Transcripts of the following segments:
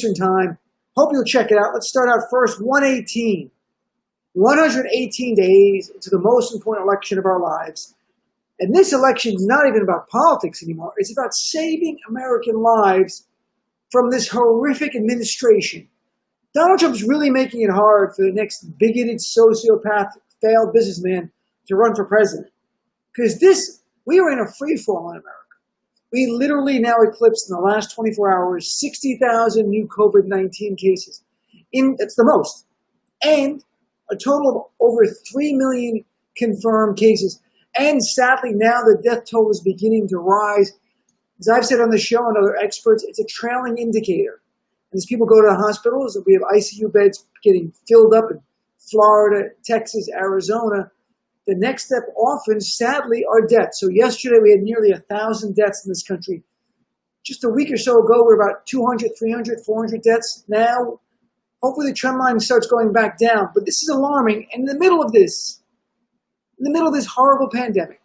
Eastern Time. Hope you'll check it out. Let's start out first. 118 days to the most important election of our lives. And this election is not even about politics anymore. It's about saving American lives from this horrific administration. Donald Trump is really making it hard for the next bigoted sociopath, failed businessman to run for president. Because we are in a free fall in America. We literally now eclipsed in the last 24 hours 60,000 new COVID-19 cases. It's the most. And a total of over 3 million confirmed cases. And sadly, now the death toll is beginning to rise. As I've said on the show and other experts, it's a trailing indicator. And as people go to the hospitals, we have ICU beds getting filled up in Florida, Texas, Arizona. The next step often, sadly, are deaths. So yesterday we had nearly 1,000 deaths in this country. Just a week or so ago, we were about 200, 300, 400 deaths. Now, hopefully the trend line starts going back down. But this is alarming. And in the middle of this horrible pandemic,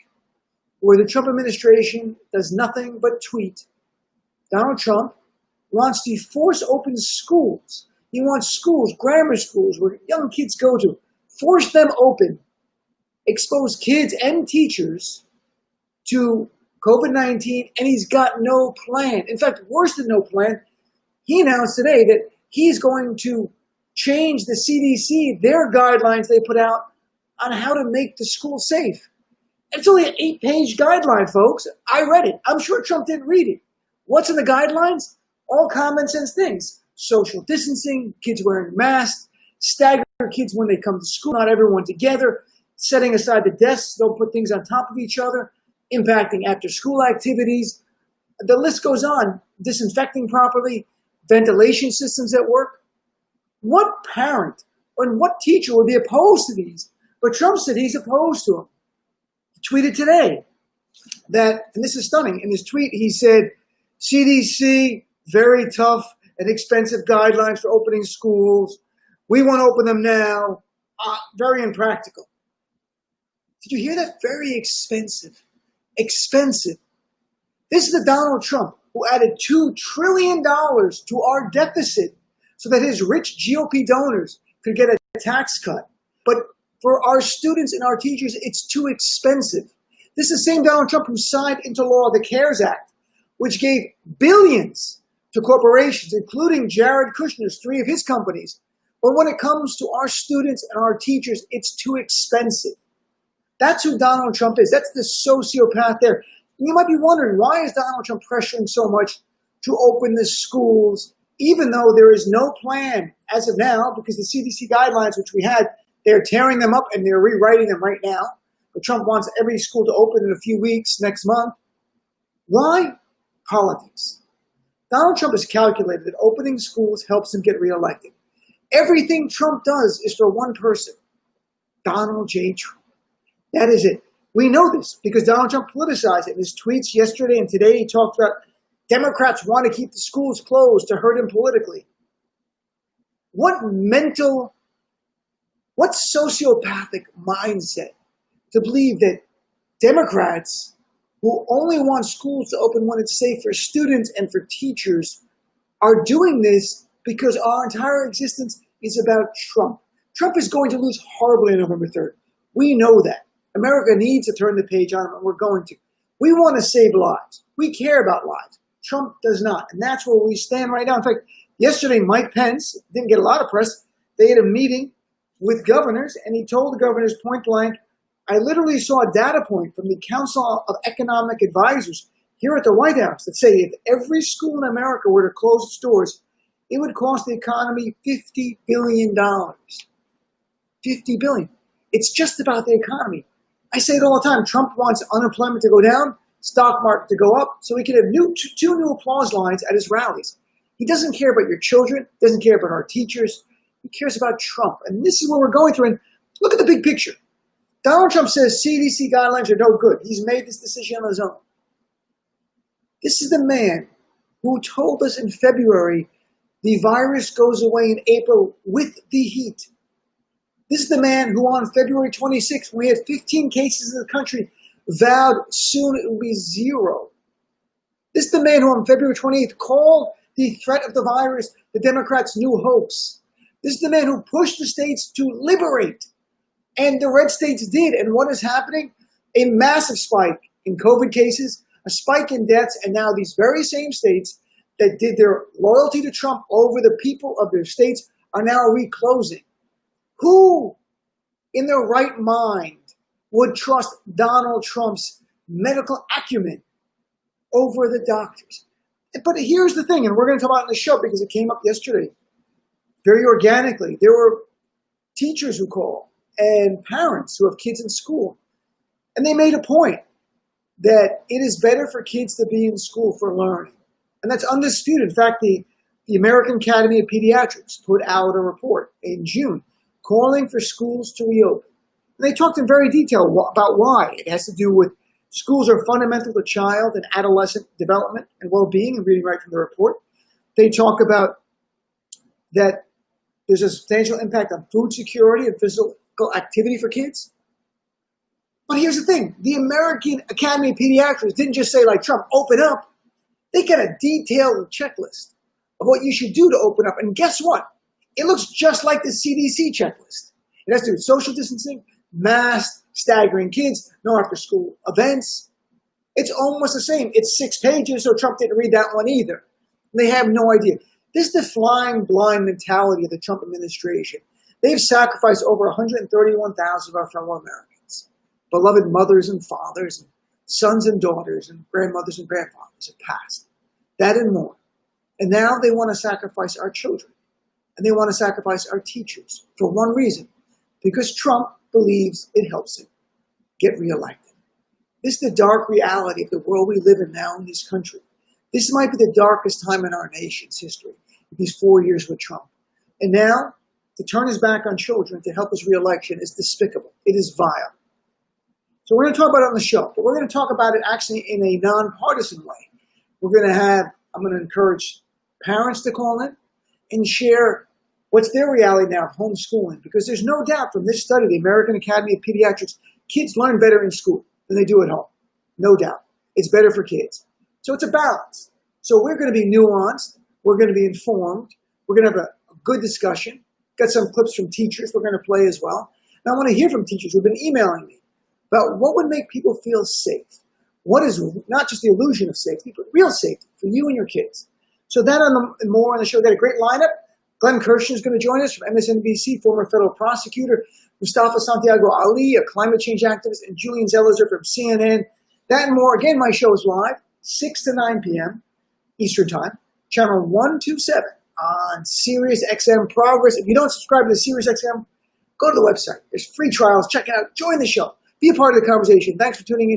where the Trump administration does nothing but tweet, Donald Trump wants to force open schools. He wants schools, grammar schools, where young kids go to, force them open, expose kids and teachers to COVID-19, and he's got no plan. In fact, worse than no plan, he announced today that he's going to change the CDC, their guidelines they put out on how to make the school safe. It's only an 8-page guideline, folks. I read it. I'm sure Trump didn't read it. What's in the guidelines? All common sense things. Social distancing, kids wearing masks, stagger kids when they come to school, not everyone together, setting aside the desks, don't put things on top of each other, impacting after-school activities. The list goes on. Disinfecting properly, ventilation systems at work. What parent and what teacher would be opposed to these? But Trump said he's opposed to them. He tweeted today that, and this is stunning, in his tweet he said, CDC, very tough and expensive guidelines for opening schools. We want to open them now. Very impractical. Did you hear that? Very expensive. Expensive. This is the Donald Trump who added $2 trillion to our deficit so that his rich GOP donors could get a tax cut. But for our students and our teachers, it's too expensive. This is the same Donald Trump who signed into law the CARES Act, which gave billions to corporations, including Jared Kushner's 3 of his companies. But when it comes to our students and our teachers, it's too expensive. That's who Donald Trump is. That's the sociopath there. And you might be wondering, why is Donald Trump pressuring so much to open the schools, even though there is no plan as of now, because the CDC guidelines, which we had, they're tearing them up and they're rewriting them right now. But Trump wants every school to open in a few weeks, next month. Why? Politics. Donald Trump has calculated that opening schools helps him get reelected. Everything Trump does is for one person, Donald J. Trump. That is it. We know this because Donald Trump politicized it. In his tweets yesterday and today, he talked about Democrats want to keep the schools closed to hurt him politically. What sociopathic mindset to believe that Democrats who only want schools to open when it's safe for students and for teachers are doing this because our entire existence is about Trump. Trump is going to lose horribly on November 3rd. We know that. America needs to turn the page on him, and we're going to. We want to save lives. We care about lives. Trump does not, and that's where we stand right now. In fact, yesterday, Mike Pence didn't get a lot of press. They had a meeting with governors, and he told the governors point blank, I literally saw a data point from the Council of Economic Advisors here at the White House that say if every school in America were to close its doors, it would cost the economy $50 billion. $50 billion. It's just about the economy. I say it all the time. Trump wants unemployment to go down, stock market to go up, so he can have two new applause lines at his rallies. He doesn't care about your children, doesn't care about our teachers. He cares about Trump. And this is what we're going through. And look at the big picture. Donald Trump says CDC guidelines are no good. He's made this decision on his own. This is the man who told us in February the virus goes away in April with the heat. This is the man who on February 26th, when we had 15 cases in the country, vowed soon it will be 0. This is the man who on February 28th called the threat of the virus, the Democrats' new hopes. This is the man who pushed the states to liberate. And the red states did. And what is happening? A massive spike in COVID cases, a spike in deaths, and now these very same states that did their loyalty to Trump over the people of their states are now reclosing. Who in their right mind would trust Donald Trump's medical acumen over the doctors? But here's the thing, and we're going to talk about it in the show because it came up yesterday very organically. There were teachers who called and parents who have kids in school, and they made a point that it is better for kids to be in school for learning. And that's undisputed. In fact, the American Academy of Pediatrics put out a report in June calling for schools to reopen. And they talked in very detail about why. It has to do with schools are fundamental to child and adolescent development and well-being, and reading right from the report. They talk about that there's a substantial impact on food security and physical activity for kids. But here's the thing. The American Academy of Pediatrics didn't just say, like Trump, open up. They got a detailed checklist of what you should do to open up. And guess what? It looks just like the CDC checklist. It has to do with social distancing, masks, staggering kids, no after-school events. It's almost the same. It's 6 pages, so Trump didn't read that one either. They have no idea. This is the flying blind mentality of the Trump administration. They've sacrificed over 131,000 of our fellow Americans. Beloved mothers and fathers, and sons and daughters, and grandmothers and grandfathers have passed. That and more. And now they want to sacrifice our children. And they want to sacrifice our teachers for one reason. Because Trump believes it helps him get reelected. This is the dark reality of the world we live in now in this country. This might be the darkest time in our nation's history, these 4 years with Trump. And now, to turn his back on children to help his reelection is despicable. It is vile. So we're going to talk about it on the show, but we're going to talk about it actually in a nonpartisan way. I'm going to encourage parents to call in and share what's their reality now of homeschooling, because there's no doubt from this study, the American Academy of Pediatrics, kids learn better in school than they do at home. No doubt. It's better for kids. So it's a balance. So we're going to be nuanced. We're going to be informed. We're going to have a good discussion. Got some clips from teachers we're going to play as well. And I want to hear from teachers who've been emailing me about what would make people feel safe. What is not just the illusion of safety, but real safety for you and your kids. So that and more on the show. Got a great lineup. Glenn Kirshner is going to join us from MSNBC, former federal prosecutor. Mustafa Santiago Ali, a climate change activist, and Julian Zelizer from CNN. That and more. Again, my show is live, 6 to 9 p.m. Eastern Time, channel 127 on SiriusXM Progress. If you don't subscribe to the SiriusXM, go to the website. There's free trials. Check it out. Join the show. Be a part of the conversation. Thanks for tuning in.